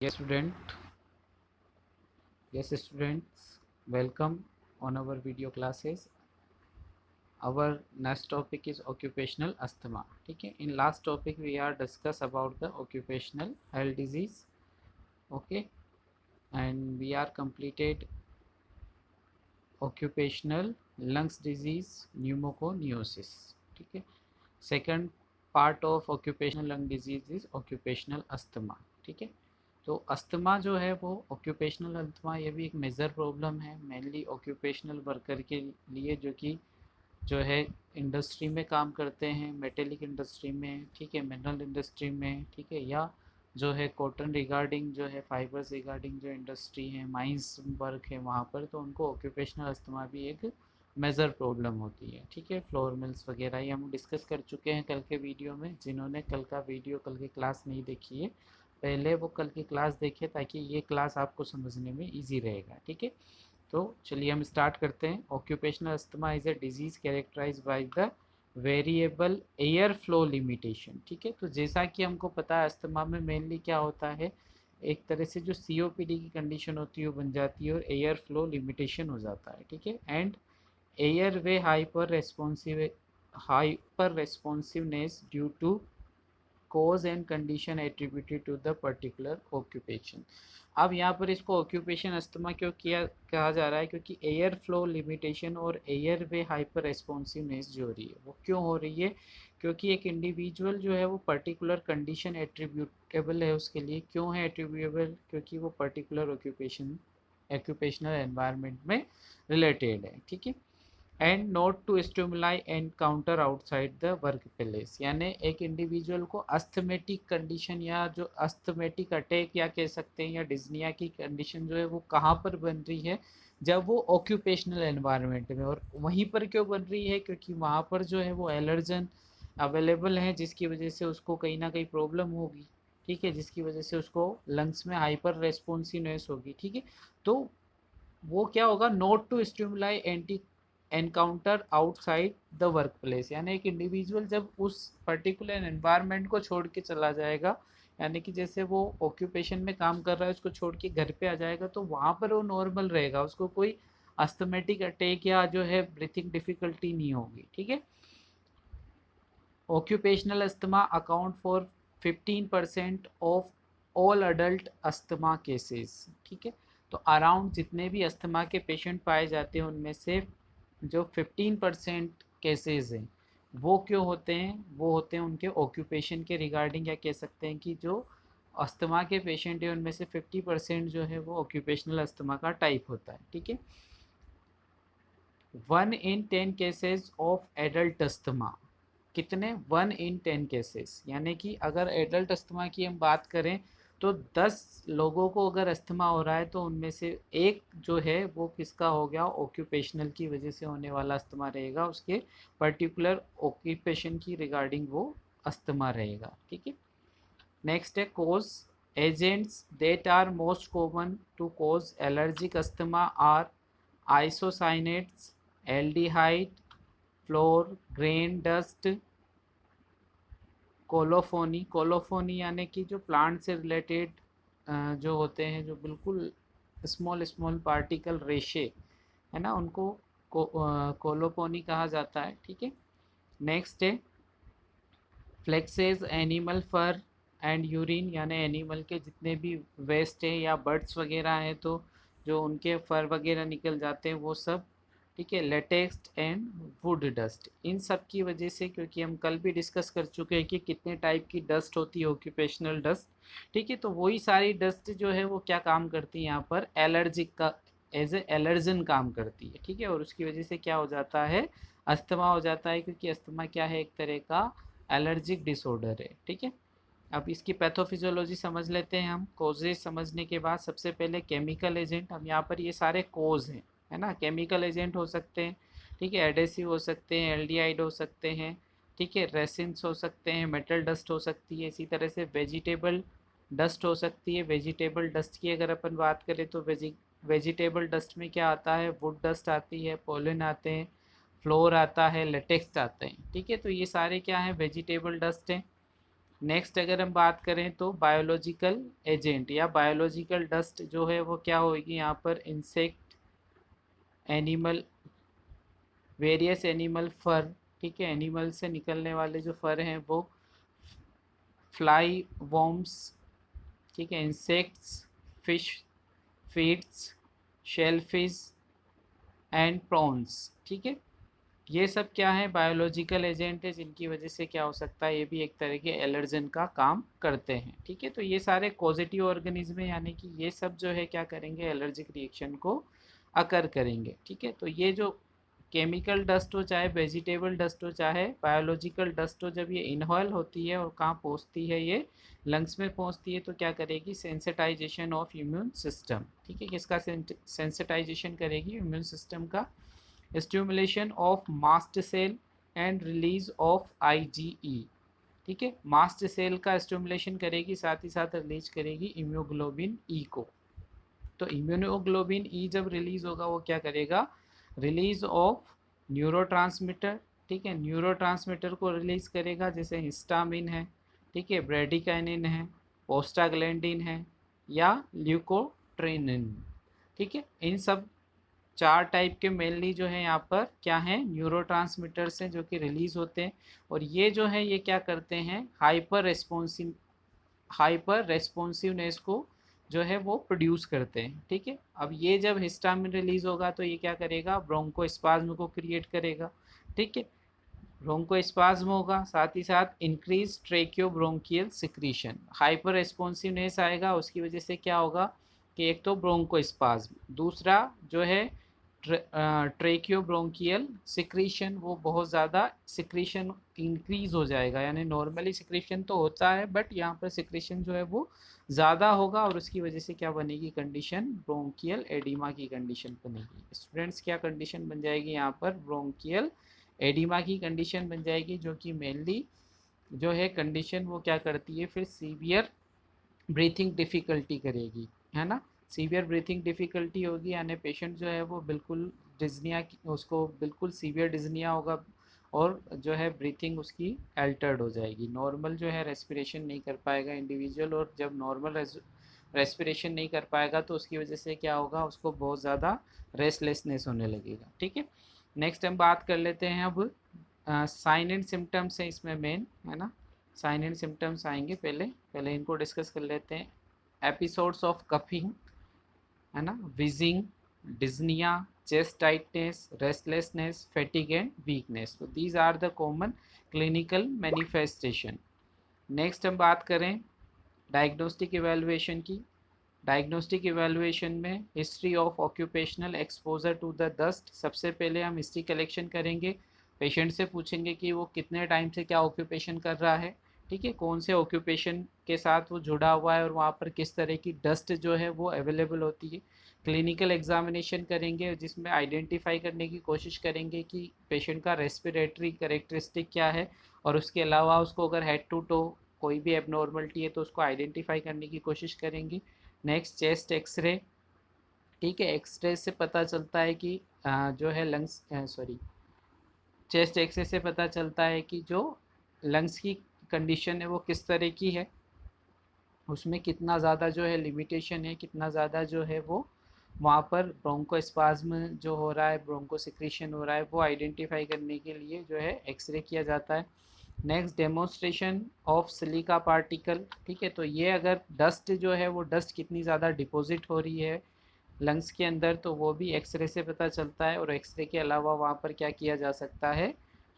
Yes, students, welcome on our video classes. Our next topic is occupational asthma. ठीक है, in last topic we are discuss about the occupational health disease. Okay, and we are completed occupational lungs disease pneumoconiosis. ठीक है, second part of occupational lung disease is occupational asthma. ठीक है, तो asthma जो है वो ऑक्यूपेशनल अस्थमा ये भी एक मेजर प्रॉब्लम है मेनली ऑक्यूपेशनल वर्कर के लिए जो है इंडस्ट्री में काम करते हैं, मेटेलिक इंडस्ट्री में, ठीक है, मिनरल इंडस्ट्री में, ठीक है, या जो है कॉटन रिगार्डिंग जो है फाइबर्स रिगार्डिंग जो इंडस्ट्री है, माइंस वर्क है वहाँ पर, तो उनको ऑक्यूपेशनल अस्थमा भी एक मेजर प्रॉब्लम होती है। ठीक है, फ्लोर मिल्स वगैरह ये हम डिस्कस कर चुके हैं कल के वीडियो में। जिन्होंने कल का वीडियो कल की क्लास नहीं देखी है पहले वो कल की क्लास देखें ताकि ये क्लास आपको समझने में ईजी रहेगा। ठीक है, तो चलिए हम स्टार्ट करते हैं। Occupational asthma is a disease characterize by the variable air flow limitation. ठीक है, तो जैसा कि हमको पता है अस्थमा में मेनली क्या होता है, एक तरह से जो सीओपीडी की कंडीशन होती है वो बन जाती है और एयर फ्लो लिमिटेशन हो जाता है। ठीक है, and airway hyperresponsiveness due to cause and condition attributed to the particular occupation। अब यहाँ पर इसको ऑक्यूपेशन अस्थमा क्यों किया कहा जा रहा है, क्योंकि एयर फ्लो लिमिटेशन और एयर वे हाइपर रेस्पॉन्सिवनेस जो हो रही है वो क्यों हो रही है, क्योंकि एक इंडिविजुअल जो है वो पर्टिकुलर कंडीशन एट्रीब्यूटेबल है उसके लिए। क्यों है एट्रीब्यूटेबल, क्योंकि वो पर्टिकुलर ऑक्यूपेशनल एनवायरनमेंट में रिलेटेड है। ठीक है, and not to stimuli encounter outside the workplace, यानी एक इंडिविजुअल को अस्थमेटिक कंडीशन या जो अस्थमेटिक अटैक या कह सकते हैं या डिज्निया की कंडीशन जो है वो कहाँ पर बन रही है, जब वो ऑक्यूपेशनल एनवायरनमेंट में। और वहीं पर क्यों बन रही है, क्योंकि वहाँ पर जो है वो एलर्जन अवेलेबल है जिसकी वजह से उसको कहीं ना कहीं प्रॉब्लम होगी। ठीक है, जिसकी वजह से उसको लंग्स में हाइपर रेस्पॉन्सिवनेस होगी। ठीक है, तो वो क्या होगा, not to stimuli anti encounter outside the workplace, यानी एक इंडिविजुअल जब उस पर्टिकुलर एनवायरनमेंट को छोड़ के चला जाएगा, यानी कि जैसे वो ऑक्यूपेशन में काम कर रहा है उसको छोड़ के घर पे आ जाएगा तो वहाँ पर वो नॉर्मल रहेगा, उसको कोई अस्थमेटिक अटैक या जो है ब्रीथिंग डिफिकल्टी नहीं होगी। ठीक है, occupational asthma account for 15% of all adult asthma cases. ठीक है, तो अराउंड जितने भी अस्थमा के पेशेंट पाए जाते हैं उनमें से जो 15% केसेस हैं वो क्यों होते हैं, वो होते हैं उनके ऑक्यूपेशन के रिगार्डिंग, या कह सकते हैं कि जो अस्थमा के पेशेंट हैं उनमें से 50% जो है वो ऑक्यूपेशनल अस्थमा का टाइप होता है। ठीक है, 1 in 10 cases of adult asthma, कितने, 1 in 10 केसेस, यानी कि अगर एडल्ट अस्थमा की हम बात करें तो 10 लोगों को अगर अस्थमा हो रहा है तो उनमें से एक जो है वो किसका हो गया, ऑक्यूपेशनल की वजह से होने वाला अस्थमा रहेगा, उसके पर्टिकुलर ऑक्यूपेशन की रिगार्डिंग वो अस्थमा रहेगा। ठीक है, नेक्स्ट है cause agents that are most common to cause allergic asthma are isocyanates, aldehyde, flour, grain dust, colophony यानी कि जो प्लांट से रिलेटेड जो होते हैं, जो बिल्कुल स्मॉल स्मॉल पार्टिकल रेशे है ना, उनको कोलोफोनी कहा जाता है। ठीक है, नेक्स्ट है flakes animal fur and urine, यानी एनिमल के जितने भी वेस्ट है या बर्ड्स वगैरह हैं तो जो उनके फर वगैरह निकल जाते हैं वो सब। ठीक है, लेटेक्स एंड वुड डस्ट, इन सब की वजह से, क्योंकि हम कल भी डिस्कस कर चुके हैं कि कितने टाइप की डस्ट होती है ऑक्यूपेशनल डस्ट। ठीक है, तो वही सारी डस्ट जो है वो क्या काम करती है यहाँ पर, एलर्जिक का एज ए एलर्जन काम करती है। ठीक है, और उसकी वजह से क्या हो जाता है, अस्थमा हो जाता है, क्योंकि अस्थमा क्या है, एक तरह का एलर्जिक डिसऑर्डर है। ठीक है, अब इसकी पैथोफिजियोलॉजी समझ लेते हैं हम। कोजेज समझने के बाद सबसे पहले केमिकल एजेंट, हम यहाँ पर ये सारे कोज हैं, है ना, केमिकल एजेंट हो सकते हैं। ठीक है, एडेसिव हो सकते हैं, एल्डिहाइड हो सकते हैं, ठीक है, रेसिन्स हो सकते हैं, मेटल डस्ट हो सकती है, इसी तरह से वेजिटेबल डस्ट हो सकती है। वेजिटेबल डस्ट की अगर अपन बात करें तो वेजिटेबल डस्ट में क्या आता है, वुड डस्ट आती है, पोलन आते हैं, फ्लोर आता है, लेटेक्स आते हैं। ठीक है, तो ये सारे क्या हैं, वेजिटेबल डस्ट हैं। नेक्स्ट अगर हम बात करें तो बायोलॉजिकल एजेंट या बायोलॉजिकल डस्ट जो है वो क्या होगी यहाँ पर, इंसेक्ट, एनिमल, वेरियस एनिमल फर, ठीक है, एनिमल से निकलने वाले जो फर हैं वो, फ्लाई वॉर्म्स, ठीक है, insects, fish feeds, shellfish and prawns, ठीक है। ये सब क्या है, बायोलॉजिकल एजेंट है जिनकी वजह से क्या हो सकता है, ये भी एक तरह के एलर्जन का काम करते हैं, ठीक है। तो ये सारे पॉजिटिव ऑर्गेनिज्म है, यानी कि ये सब जो है क्या करेंगे, एलर्जिक रिएक्शन को अकर करेंगे, ठीक है। तो ये जो केमिकल डस्ट हो, चाहे वेजिटेबल डस्ट हो, चाहे बायोलॉजिकल डस्ट हो, जब ये इनहेल होती है और कहाँ पहुँचती है, ये लंग्स में पहुँचती है, तो क्या करेगी, सेंसिटाइजेशन ऑफ इम्यून सिस्टम, ठीक है। किसका सेंसिटाइजेशन करेगी, इम्यून सिस्टम का, stimulation of mast cell and release of IgE, ठीक है, मास्ट सेल का स्टिमुलेशन करेगी, साथ ही साथ रिलीज करेगी इम्यूग्लोबिन ई को। तो इम्यूनोग्लोबिन ई जब रिलीज होगा वो क्या करेगा, रिलीज ऑफ न्यूरोट्रांसमीटर, ठीक है, न्यूरोट्रांसमीटर को रिलीज करेगा, जैसे हिस्टामिन है, ठीक है, ब्रेडिकाइनिन है, पोस्टाग्लैंडिन है या ल्यूकोट्रिनिन, ठीक है। इन सब 4 टाइप के मेनली जो है यहाँ पर क्या है, न्यूरोट्रांसमीटर्स हैं जो कि रिलीज होते हैं, और ये जो है ये क्या करते हैं, हाइपर रेस्पॉन्सिवनेस को जो है वो प्रोड्यूस करते हैं, ठीक है। अब ये जब हिस्टामिन रिलीज होगा तो ये क्या करेगा, ब्रोंकोस्पाज्म को क्रिएट करेगा, ठीक है, ब्रोंकोस्पाज्म होगा, साथ ही साथ इंक्रीज ट्रेकियोब्रोंकियल सिक्रीशन, हाइपर रेस्पॉन्सिवनेस आएगा, उसकी वजह से क्या होगा कि एक तो ब्रोंकोस्पाज्म, दूसरा जो है ट्रेकियोब्रोंकियल सिक्रीशन, वो बहुत ज़्यादा सिक्रीशन इंक्रीज हो जाएगा, यानी नॉर्मली सिक्रीशन तो होता है बट यहाँ पर सिक्रीशन जो है वो ज़्यादा होगा, और उसकी वजह से क्या बनेगी कंडीशन, ब्रोंकियल एडिमा की कंडीशन बनेगी। स्टूडेंट्स क्या कंडीशन बन जाएगी यहाँ पर, ब्रोंकियल एडिमा की कंडीशन बन जाएगी, जो कि मेनली जो है कंडीशन वो क्या करती है, फिर सीवियर ब्रीथिंग डिफ़िकल्टी करेगी, है ना, सीवियर ब्रीथिंग डिफ़िकल्टी होगी, यानी पेशेंट जो है वो बिल्कुल डिज़निया, उसको बिल्कुल सीवियर डिज़निया होगा, और जो है ब्रीथिंग उसकी अल्टर्ड हो जाएगी, नॉर्मल जो है रेस्पिरेशन नहीं कर पाएगा इंडिविजुअल, और जब नॉर्मल रेस्पिरेशन नहीं कर पाएगा तो उसकी वजह से क्या होगा, उसको बहुत ज़्यादा रेस्टलेसनेस होने लगेगा, ठीक है। नेक्स्ट हम बात कर लेते हैं अब साइन एंड सिम्टम्स हैं इसमें मेन, है ना, साइन एंड सिम्टम्स आएंगे, पहले पहले इनको डिस्कस कर लेते हैं। एपिसोड्स ऑफ कफिंग, है ना, wheezing, dyspnea, chest tightness, restlessness, fatigue and weakness, तो these are the common clinical manifestation. Next हम बात करें डायग्नोस्टिक इवेलुएशन की। डायग्नोस्टिक इवेलुएशन में history of occupational exposure to the dust, सबसे पहले हम हिस्ट्री कलेक्शन करेंगे, पेशेंट से पूछेंगे कि वो कितने टाइम से क्या ऑक्यूपेशन कर रहा है, ठीक है, कौन से ऑक्यूपेशन के साथ वो जुड़ा हुआ है और वहाँ पर किस तरह की डस्ट जो है वो अवेलेबल होती है। क्लिनिकल एग्जामिनेशन करेंगे जिसमें आइडेंटिफाई करने की कोशिश करेंगे कि पेशेंट का रेस्पिरेटरी करेक्टरिस्टिक क्या है, और उसके अलावा उसको अगर हेड टू टो कोई भी एबनॉर्मलिटी है तो उसको आइडेंटिफाई करने की कोशिश करेंगे। नेक्स्ट चेस्ट एक्सरे, ठीक है, एक्सरे से पता चलता है कि जो है लंग्स, सॉरी, चेस्ट एक्सरे से पता चलता है कि जो लंग्स की कंडीशन है वो किस तरह की है, उसमें कितना ज़्यादा जो है लिमिटेशन है, कितना ज़्यादा जो है वो वहाँ पर ब्रोंकोस्पाज्म जो हो रहा है, ब्रोंको सिक्रीशन हो रहा है, वो आइडेंटिफाई करने के लिए जो है एक्सरे किया जाता है। Next demonstration of silica particle, ठीक है, तो ये अगर डस्ट जो है वो डस्ट कितनी ज़्यादा डिपॉजिट हो रही है लंग्स के अंदर, तो वो भी एक्सरे से पता चलता है, और एक्सरे के अलावा वहाँ पर क्या किया जा सकता है,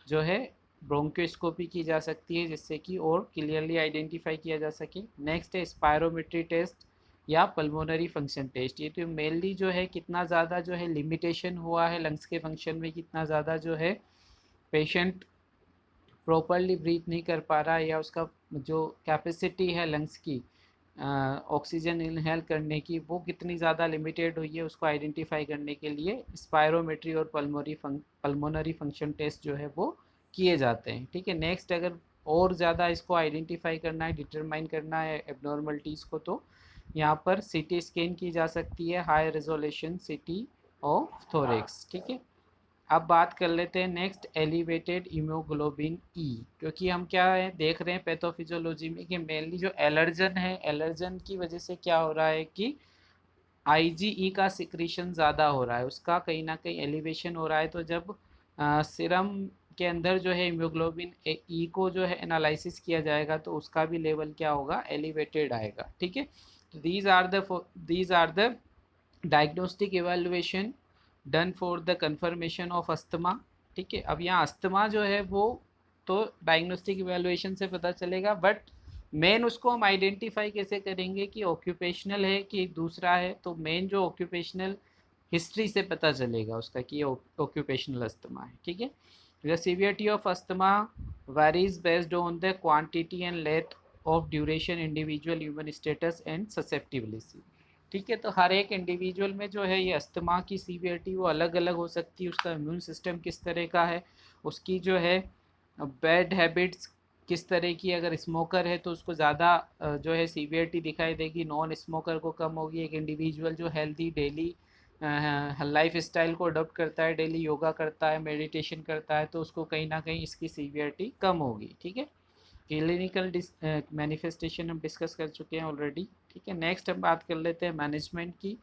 जो है ब्रोंकोस्कोपी की जा सकती है, जिससे कि और क्लियरली आइडेंटिफाई किया जा सके। नेक्स्ट है स्पायरोमेट्री टेस्ट या पल्मोनरी फंक्शन टेस्ट, ये तो मेनली जो है कितना ज़्यादा जो है लिमिटेशन हुआ है लंग्स के फंक्शन में, कितना ज़्यादा जो है पेशेंट प्रॉपरली ब्रीथ नहीं कर पा रहा है, या उसका जो कैपेसिटी है लंग्स की ऑक्सीजन इनहेल करने की वो कितनी ज़्यादा लिमिटेड हुई है, उसको आइडेंटिफाई करने के लिए स्पायरोमेट्री और पल्मोनरी फंक्शन टेस्ट जो है वो किए जाते हैं, ठीक है। नेक्स्ट अगर और ज़्यादा इसको आइडेंटिफाई करना है, डिटरमाइन करना है एबनॉर्मलिटीज़ को, तो यहाँ पर सीटी स्कैन की जा सकती है, हाई रेजोल्यूशन सीटी ऑफ थोरेक्स, ठीक है। अब बात कर लेते हैं नेक्स्ट एलिवेटेड हीमोग्लोबिन ई, क्योंकि हम क्या है देख रहे हैं पैथोफिजियोलॉजी में कि मेनली जो एलर्जन है, एलर्जन की वजह से क्या हो रहा है कि आईजीई का सिक्रीशन ज़्यादा हो रहा है, उसका कहीं ना कहीं एलिवेशन हो रहा है। तो जब सीरम के अंदर जो है हीमोग्लोबिन ई को जो है एनालिसिस किया जाएगा तो उसका भी लेवल क्या होगा, एलिवेटेड आएगा। ठीक है, these are the diagnostic evaluation done for the confirmation of asthma. ठीक है, अब यहाँ अस्थमा जो है वो तो डायग्नोस्टिक इवेलुएशन से पता चलेगा, बट मेन उसको हम आइडेंटिफाई कैसे करेंगे कि ऑक्यूपेशनल है कि दूसरा है। तो मेन जो ऑक्यूपेशनल हिस्ट्री से पता चलेगा उसका कि ऑक्यूपेशनल अस्थमा है। ठीक है, the severity of asthma varies based on the quantity and length of duration, individual human status and susceptibility। ठीक है, तो हर एक इंडिविजुअल में जो है ये अस्थमा की सीवियरिटी वो अलग अलग हो सकती है, उसका इम्यून सिस्टम किस तरह का है, उसकी जो है बैड हैबिट्स किस तरह की, अगर स्मोकर है तो उसको ज़्यादा जो है सीवियरिटी दिखाई देगी, नॉन स्मोकर को कम होगी। एक इंडिविजुअल जो हेल्दी डेली लाइफ स्टाइल को अडोप्ट करता है, डेली योगा करता है, मेडिटेशन करता है, तो उसको कहीं ना कहीं इसकी सीवियरिटी कम होगी। ठीक है, क्लिनिकल मैनिफेस्टेशन हम डिस्कस कर चुके हैं ऑलरेडी। ठीक है, नेक्स्ट हम बात कर लेते हैं मैनेजमेंट की।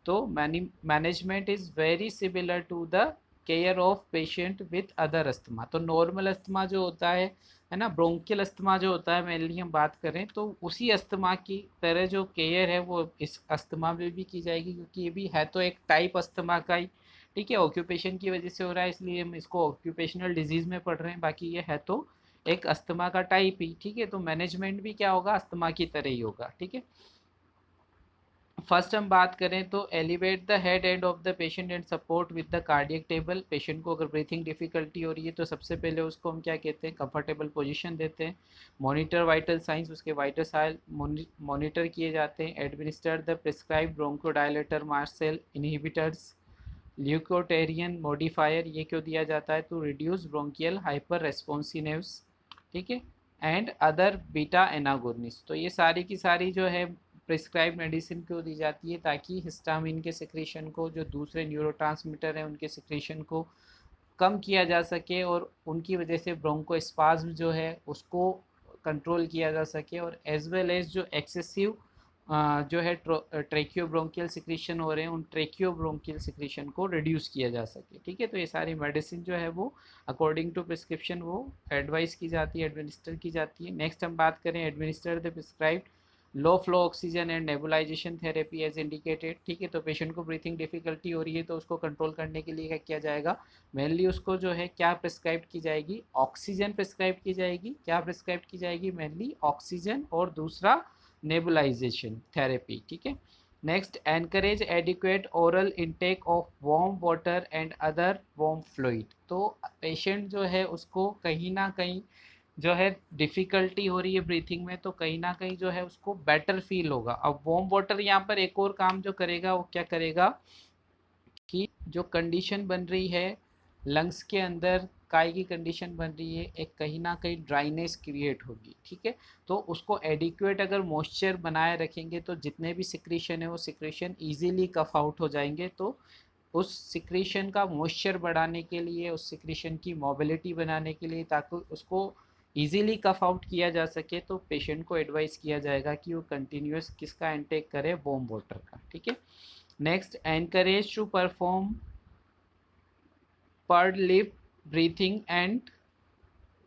तो management is very similar to the care of patient with other asthma. तो नॉर्मल अस्थमा जो होता है ना, ब्रोंकियल अस्थमा जो होता है मेनली हम बात करें तो उसी अस्थमा की तरह जो केयर है वो इस अस्थमा में भी की जाएगी, क्योंकि ये भी है तो एक टाइप अस्थमा का ही। ठीक है, ऑक्यूपेशन की वजह से हो रहा है इसलिए हम इसको ऑक्यूपेशनल डिजीज़ में पढ़ रहे हैं, बाकी ये है तो एक अस्थमा का टाइप ही। ठीक है, तो मैनेजमेंट भी क्या होगा, अस्थमा की तरह ही होगा। ठीक है, फर्स्ट हम बात करें तो elevate the head end of the patient and support with the cardiac table. Patient को अगर ब्रीथिंग डिफिकल्टी हो रही है तो सबसे पहले उसको हम क्या कहते हैं, कंफर्टेबल पोजीशन देते हैं। मॉनिटर वाइटल साइंस, उसके वाइटल साइन मॉनिटर किए जाते हैं। Administer the prescribe bronchodilator, mast cell inhibitors, leukotriene modifier, ये क्यों दिया जाता है, to reduce bronchial hyper responsiveness. ठीक है, एंड अदर बीटा एनागोनिस्ट। तो ये सारी की सारी जो है प्रिस्क्राइब मेडिसिन क्यों दी जाती है, ताकि हिस्टामिन के सिक्रीशन को, जो दूसरे न्यूरोट्रांसमीटर हैं उनके सिक्रीशन को कम किया जा सके और उनकी वजह से ब्रोंकोस्पाज्म जो है उसको कंट्रोल किया जा सके, और एज वेल एज जो एक्सेसिव जो है ट्रेकियोब्रोंकियल सिक्रीशन हो रहे हैं उन ट्रेकियोब्रोंकियल सिक्रीशन को रिड्यूस किया जा सके। ठीक है, तो ये सारी मेडिसिन जो है वो अकॉर्डिंग टू प्रिस्क्रिप्शन वो एडवाइस की जाती है, एडमिनिस्टर की जाती है। नेक्स्ट हम बात करें administer the prescribed low flow oxygen and nebulization therapy as indicated. ठीक है, तो पेशेंट को ब्रीथिंग डिफिकल्टी हो रही है तो उसको कंट्रोल करने के लिए क्या किया जाएगा, मेनली उसको जो है क्या प्रिस्क्राइब की जाएगी, ऑक्सीजन प्रिस्क्राइब की जाएगी। क्या प्रिस्क्राइब की जाएगी, मेनली ऑक्सीजन, और दूसरा नेबुलाइजेशन थेरेपी। ठीक है, next encourage adequate oral intake of warm water and other warm fluid. तो पेशेंट जो है उसको कहीं ना कहीं जो है डिफ़िकल्टी हो रही है ब्रीथिंग में, तो कहीं ना कहीं जो है उसको बेटर फील होगा। अब वार्म वाटर यहाँ पर एक और काम जो करेगा वो क्या करेगा कि जो कंडीशन बन रही है लंग्स के अंदर, काय की कंडीशन बन रही है, एक कहीं ना कहीं ड्राइनेस क्रिएट होगी। ठीक है, तो उसको एडिक्वेट अगर मॉइस्चर बनाए रखेंगे तो जितने भी सिक्रीशन है वो सिक्रीशन इजीली कफ आउट हो जाएंगे। तो उस सिक्रीशन का मॉइस्चर बढ़ाने के लिए, उस सिक्रीशन की मोबिलिटी बनाने के लिए, ताकि उसको इजीली कफ आउट किया जा सके, तो पेशेंट को एडवाइस किया जाएगा कि वो कंटिन्यूस किसका इंटेक करे, वार्म वाटर का। ठीक है, नेक्स्ट एनकरेज टू परफॉर्म पर लिप ब्रीथिंग एंड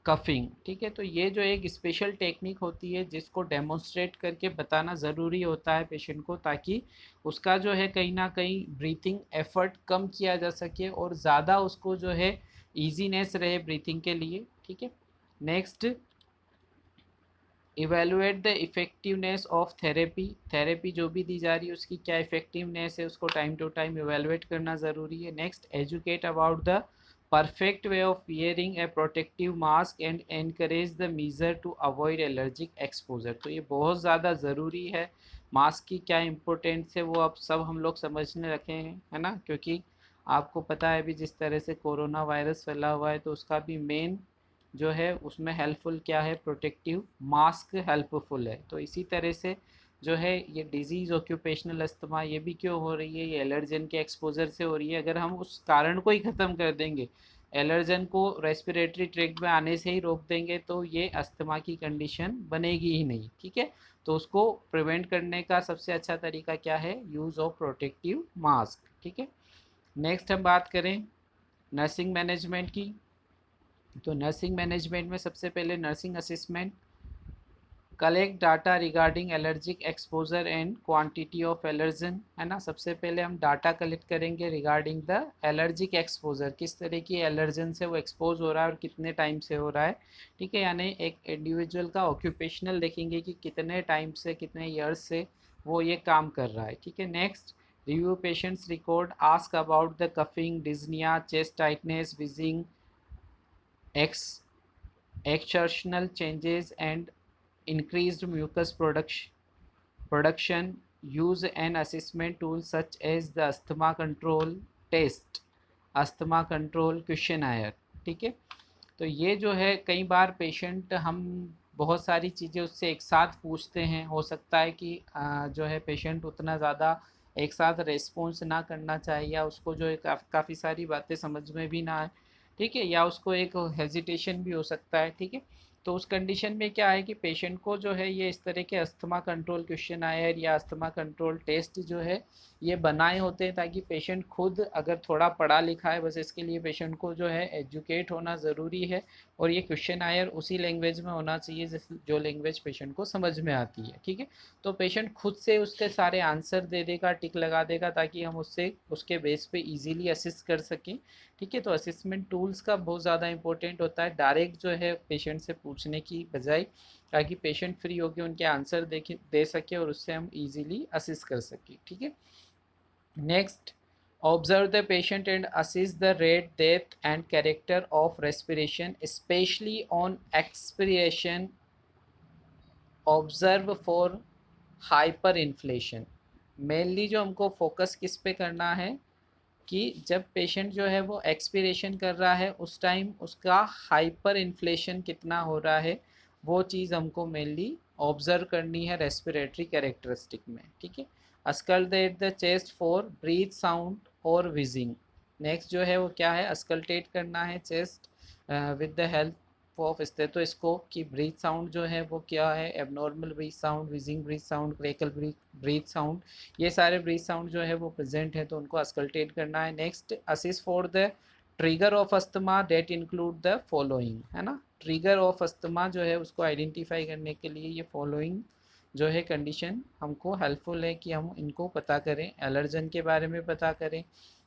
कफिंग। ठीक है, तो ये जो एक स्पेशल टेक्निक होती है जिसको डेमोन्स्ट्रेट करके बताना ज़रूरी होता है पेशेंट को, ताकि उसका जो है कहीं ना कहीं ब्रीथिंग एफर्ट कम किया जा सके और ज़्यादा उसको जो है ईजीनेस रहे ब्रीथिंग के लिए। ठीक है, next evaluate the effectiveness of therapy. Therapy जो भी दी जा रही है उसकी क्या इफ़ेक्टिवनेस है, उसको टाइम टू टाइम इवेलुएट करना ज़रूरी है। Next educate about the perfect way of wearing a protective mask and encourage the measure to avoid allergic exposure. तो ये बहुत ज़्यादा ज़रूरी है, मास्क की क्या इम्पोर्टेंस है वो अब सब हम लोग समझने रखे हैं, है ना, क्योंकि आपको पता है भी जिस तरह से कोरोना वायरस फैला हुआ है तो उसका भी मेन जो है उसमें हेल्पफुल क्या है, प्रोटेक्टिव मास्क हेल्पफुल है। तो इसी तरह से जो है ये डिजीज़ ऑक्यूपेशनल अस्थमा ये भी क्यों हो रही है, ये एलर्जन के एक्सपोजर से हो रही है। अगर हम उस कारण को ही ख़त्म कर देंगे, एलर्जन को रेस्पिरेटरी ट्रैक्ट में आने से ही रोक देंगे, तो ये अस्थमा की कंडीशन बनेगी ही नहीं। ठीक है, तो उसको प्रिवेंट करने का सबसे अच्छा तरीका क्या है, यूज़ ऑफ प्रोटेक्टिव मास्क। ठीक है, नेक्स्ट हम बात करें नर्सिंग मैनेजमेंट की। तो नर्सिंग मैनेजमेंट में सबसे पहले nursing assessment, collect data regarding allergic exposure and quantity of allergen, है ना। सबसे पहले हम डाटा कलेक्ट करेंगे रिगार्डिंग द एलर्जिक एक्सपोजर, किस तरह की एलर्जन से वो एक्सपोज हो रहा है और कितने टाइम से हो रहा है। ठीक है, यानी एक इंडिविजुअल का ऑक्यूपेशनल देखेंगे कि कितने टाइम से, कितने ईयर्स से वो ये काम कर रहा है। ठीक है, next review patients record, ask about the coughing, डिजनिया, chest tightness, wheezing, exertional changes and increased mucus production. Use an assessment tool such as the asthma control test, asthma control questionnaire। ठीक है, तो ये जो है कई बार पेशेंट, हम बहुत सारी चीज़ें उससे एक साथ पूछते हैं, हो सकता है कि जो है पेशेंट उतना ज़्यादा एक साथ रेस्पॉन्स ना करना चाहिए, या उसको जो है काफ़ी सारी बातें समझ में भी ना आए। ठीक है, या उसको एक हेजिटेशन भी हो सकता है। ठीक है, तो उस कंडीशन में क्या है कि पेशेंट को जो है ये इस तरह के अस्थमा कंट्रोल क्वेश्चन आयर या अस्थमा कंट्रोल टेस्ट जो है ये बनाए होते हैं, ताकि पेशेंट खुद, अगर थोड़ा पढ़ा लिखा है, बस इसके लिए पेशेंट को जो है एजुकेट होना ज़रूरी है। और ये क्वेश्चन आयर उसी लैंग्वेज में होना चाहिए जो लैंग्वेज पेशेंट को समझ में आती है। ठीक है, तो पेशेंट खुद से उसके सारे आंसर दे देगा, टिक लगा देगा, ताकि हम उससे उसके बेस पे इजीली असिस्ट कर सकें। ठीक है, तो असिस्मेंट टूल्स का बहुत ज़्यादा इंपॉर्टेंट होता है, डायरेक्ट जो है पेशेंट से पूछने की बजाय, ताकि पेशेंट फ्री होकर उनके आंसर दे सके और उससे हम इजीली असिस्ट कर सकें। ठीक है, next, observe the patient and assess the rate, depth and character of respiration, especially on expiration. Observe for hyperinflation। Mainly जो हमको फोकस किस पे करना है कि जब पेशेंट जो है वो एक्सपीरेशन कर रहा है उस टाइम उसका हाइपर इन्फ्लेशन कितना हो रहा है, वो चीज़ हमको मेनली ऑब्जर्व करनी है रेस्पिरेटरी कैरेक्टरिस्टिक में। ठीक है, auscultate the chest for breath sound और विजिंग। नेक्स्ट जो है वो क्या है, अस्कल्टेट करना है chest with the help of stethoscope की ब्रीथ साउंड जो है वो क्या है, abnormal breath sound, wheezing breath sound, crackle breath sound, ये सारे ब्रीथ साउंड जो है वो प्रेजेंट है, तो उनको अस्कल्टेट करना है। Next, assist for the trigger of asthma that include the following, है ना। ट्रिगर ऑफ अस्थमा जो है उसको आइडेंटिफाई करने के लिए ये फॉलोइंग जो है कंडीशन हमको हेल्पफुल है कि हम इनको पता करें। एलर्जन के बारे में पता करें,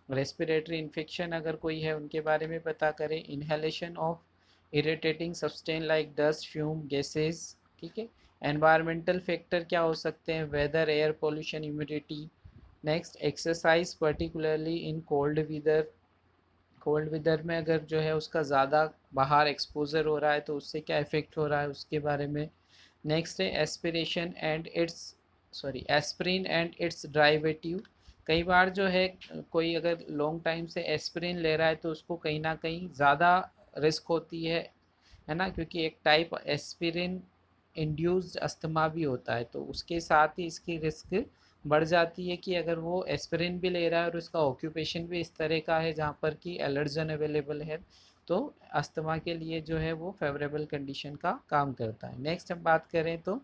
रेस्पिरेटरी इन्फेक्शन अगर कोई है उनके बारे में पता करें, inhalation of irritating substance like dust, fume, gases. ठीक है, एनवायरमेंटल फैक्टर क्या हो सकते हैं, weather, air pollution, humidity. Next, exercise particularly in cold weather, cold weather में अगर जो है उसका ज़्यादा बाहर एक्सपोजर हो रहा है तो उससे क्या इफ़ेक्ट हो रहा है उसके बारे में। नेक्स्ट है aspiration and its aspirin and its derivative. कई बार जो है कोई अगर लॉन्ग टाइम से एस्पिरिन ले रहा है तो उसको कहीं ना कहीं ज़्यादा रिस्क होती है ना, क्योंकि एक टाइप एस्पिरिन इंड्यूस्ड अस्थमा भी होता है, तो उसके साथ ही इसकी रिस्क बढ़ जाती है कि अगर वो एस्पिरिन भी ले रहा है और उसका ऑक्यूपेशन भी इस तरह का है जहाँ पर कि एलर्जन अवेलेबल है, तो अस्थमा के लिए जो है वो फेवरेबल कंडीशन का काम करता है। नेक्स्ट हम बात करें तो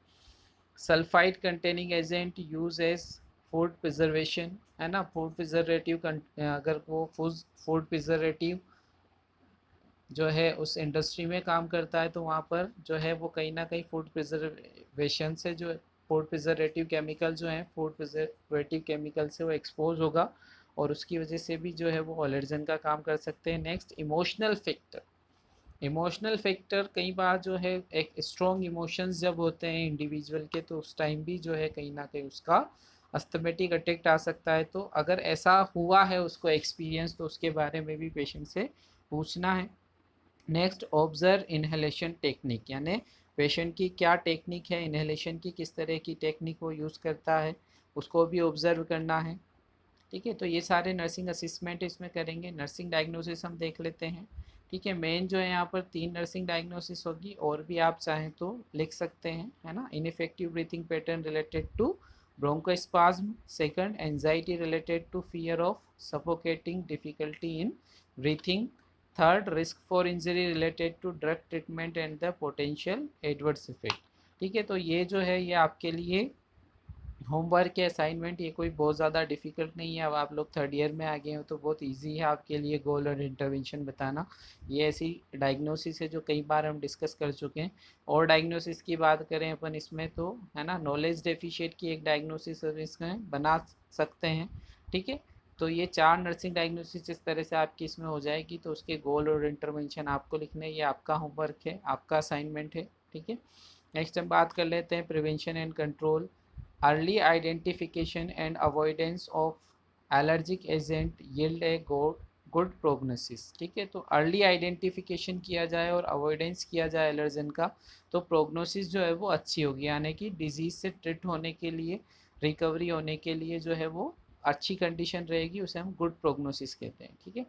sulphide containing agent use as food preservation, है ना। फूड प्रिजर्वेटिव, अगर वो फूड प्रिजर्वेटिव जो है उस इंडस्ट्री में काम करता है तो वहाँ पर जो है वो कहीं ना कहीं फूड प्रिजर्वेशन से जो फूड प्रिजर्वेटिव केमिकल जो है, फूड प्रिजर्वेटिव केमिकल से वो एक्सपोज होगा और उसकी वजह से भी जो है वो एलर्जन का काम कर सकते हैं। Next, emotional factor. Emotional factor कई बार जो है एक स्ट्रॉन्ग इमोशंस जब होते हैं इंडिविजुअल के, तो उस टाइम भी जो है कहीं ना कहीं उसका अस्थमेटिक अटैक आ सकता है। तो अगर ऐसा हुआ है उसको एक्सपीरियंस, तो उसके बारे में भी पेशेंट से पूछना है। नेक्स्ट, ऑब्जर्व इनहेलेशन टेक्निक, यानी पेशेंट की क्या टेक्निक है इनहेलेशन की, किस तरह की टेक्निक वो यूज़ करता है, उसको भी ऑब्जर्व करना है। ठीक है, तो ये सारे नर्सिंग असिस्मेंट इसमें करेंगे। नर्सिंग डायग्नोसिस हम देख लेते हैं। ठीक है, मेन जो है यहाँ पर 3 नर्सिंग डायग्नोसिस होगी, और भी आप चाहें तो लिख सकते हैं, है ना। Ineffective breathing pattern related to bronchospasm, second anxiety related to fear of suffocating, difficulty in breathing, third risk for injury related to drug treatment and the potential adverse effect। ठीक है, तो ये जो है ये आपके लिए होमवर्क के असाइनमेंट, ये कोई बहुत ज़्यादा डिफिकल्ट नहीं है। अब आप लोग थर्ड ईयर में आ गए हो तो बहुत इजी है आपके लिए गोल और इंटरवेंशन बताना। ये ऐसी डायग्नोसिस है जो कई बार हम डिस्कस कर चुके हैं। और डायग्नोसिस की बात करें अपन इसमें तो है ना, नॉलेज डेफिशिएट की एक डायग्नोसिस इसमें बना सकते हैं। ठीक है, तो ये 4 नर्सिंग डायग्नोसिस इस तरह से आपकी इसमें हो जाएगी। तो उसके गोल और इंटरवेंशन आपको लिखने, ये आपका होमवर्क है, आपका असाइनमेंट है। ठीक है, नेक्स्ट हम बात कर लेते हैं prevention and control. Early identification and avoidance of allergic agent yield a good prognosis. ठीक है, तो अर्ली आइडेंटिफिकेशन किया जाए और अवॉइडेंस किया जाए एलर्जन का, तो प्रोग्नोसिस जो है वो अच्छी होगी, यानी कि डिजीज़ से ट्रीट होने के लिए, रिकवरी होने के लिए जो है वो अच्छी कंडीशन रहेगी, उसे हम गुड प्रोग्नोसिस कहते हैं। ठीक है,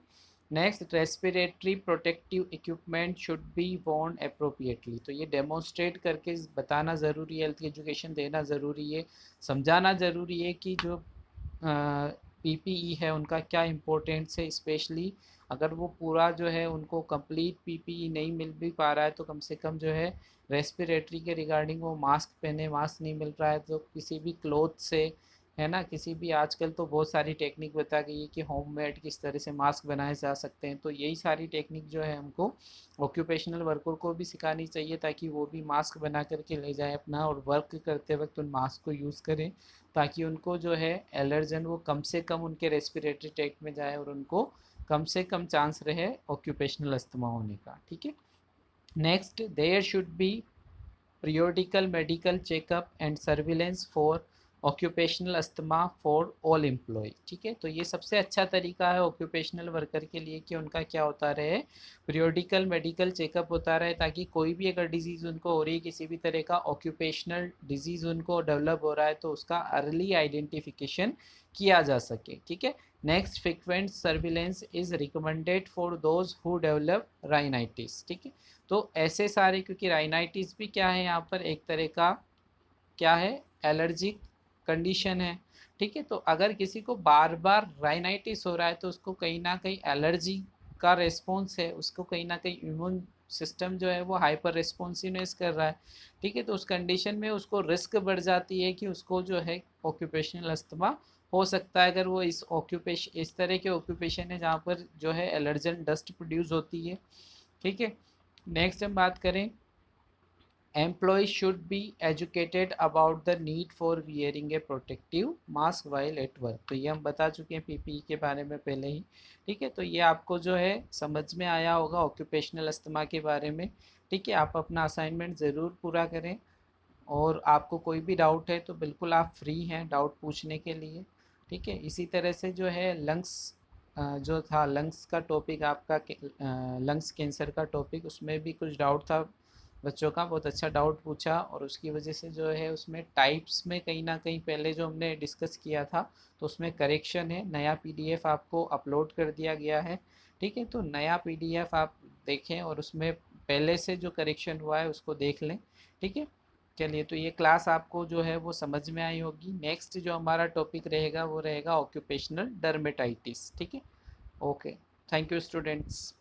next, respiratory protective equipment should be Warne appropriately. तो ये डेमोन्स्ट्रेट करके बताना ज़रूरी है, हेल्थ एजुकेशन देना ज़रूरी है, समझाना ज़रूरी है कि जो पीपीई है उनका क्या इम्पोर्टेंस है। स्पेशली अगर वो पूरा जो है उनको कंप्लीट पीपीई नहीं मिल भी पा रहा है तो कम से कम जो है रेस्पिरेटरी के रिगार्डिंग वो मास्क पहने, मास्क नहीं मिल रहा है तो किसी भी क्लोथ से, है ना, किसी भी, आजकल तो बहुत सारी टेक्निक बता गई है कि होममेड किस तरह से मास्क बनाए जा सकते हैं। तो यही सारी टेक्निक जो है हमको ऑक्यूपेशनल वर्कर को भी सिखानी चाहिए ताकि वो भी मास्क बना करके ले जाए अपना, और वर्क करते वक्त उन मास्क को यूज़ करें ताकि उनको जो है एलर्जन वो कम से कम उनके रेस्पिरेटरी ट्रैक्ट में जाए और उनको कम से कम चांस रहे ऑक्यूपेशनल अस्थमा होने का। ठीक है, next, there should be periodical medical checkup and surveillance for occupational asthma for all employ. ठीक है, तो ये सबसे अच्छा तरीका है ऑक्यूपेशनल वर्कर के लिए कि उनका क्या होता रहे, पीरियोडिकल मेडिकल चेकअप होता रहे, ताकि कोई भी अगर डिजीज़ उनको हो रही है, किसी भी तरह का ऑक्यूपेशनल डिजीज़ उनको डेवलप हो रहा है तो उसका अर्ली आइडेंटिफिकेशन किया जा सके। ठीक है, next, frequent surveillance is recommended for those who develop rhinitis. ठीक है, तो ऐसे सारे, क्योंकि राइनाइटिस भी क्या है यहाँ पर एक तरह का क्या है, एलर्जिक कंडीशन है। ठीक है, तो अगर किसी को बार बार राइनाइटिस हो रहा है तो उसको कहीं ना कहीं एलर्जी का रिस्पॉन्स है, उसको कहीं ना कहीं इम्यून सिस्टम जो है वो हाइपर रिस्पॉन्सिवनेस कर रहा है। ठीक है, तो उस कंडीशन में उसको रिस्क बढ़ जाती है कि उसको जो है ऑक्यूपेशनल अस्थमा हो सकता है, अगर वो इस तरह के ऑक्यूपेशन है जहाँ पर जो है एलर्जन डस्ट प्रोड्यूस होती है। ठीक है, नेक्स्ट हम बात करें, employees should be educated about the need for wearing a protective mask while at work। तो ये हम बता चुके हैं पीपीई के बारे में पहले ही। ठीक है, तो ये आपको जो है समझ में आया होगा ऑक्यूपेशनल अस्थमा के बारे में। ठीक है, आप अपना असाइनमेंट ज़रूर पूरा करें, और आपको कोई भी डाउट है तो बिल्कुल आप फ्री हैं डाउट पूछने के लिए। ठीक है, इसी तरह से जो है लंग्स जो था, लंग्स का टॉपिक आपका, लंग्स कैंसर का टॉपिक, उसमें भी कुछ डाउट था बच्चों का, बहुत अच्छा डाउट पूछा, और उसकी वजह से जो है उसमें टाइप्स में कहीं ना कहीं पहले जो हमने डिस्कस किया था तो उसमें करेक्शन है, नया पीडीएफ आपको अपलोड कर दिया गया है। ठीक है, तो नया पीडीएफ आप देखें और उसमें पहले से जो करेक्शन हुआ है उसको देख लें। ठीक है, चलिए, तो ये क्लास आपको जो है वो समझ में आई होगी। नेक्स्ट जो हमारा टॉपिक रहेगा वो रहेगा ऑक्यूपेशनल डर्मेटाइटिस। ठीक है, ओके, थैंक यू स्टूडेंट्स।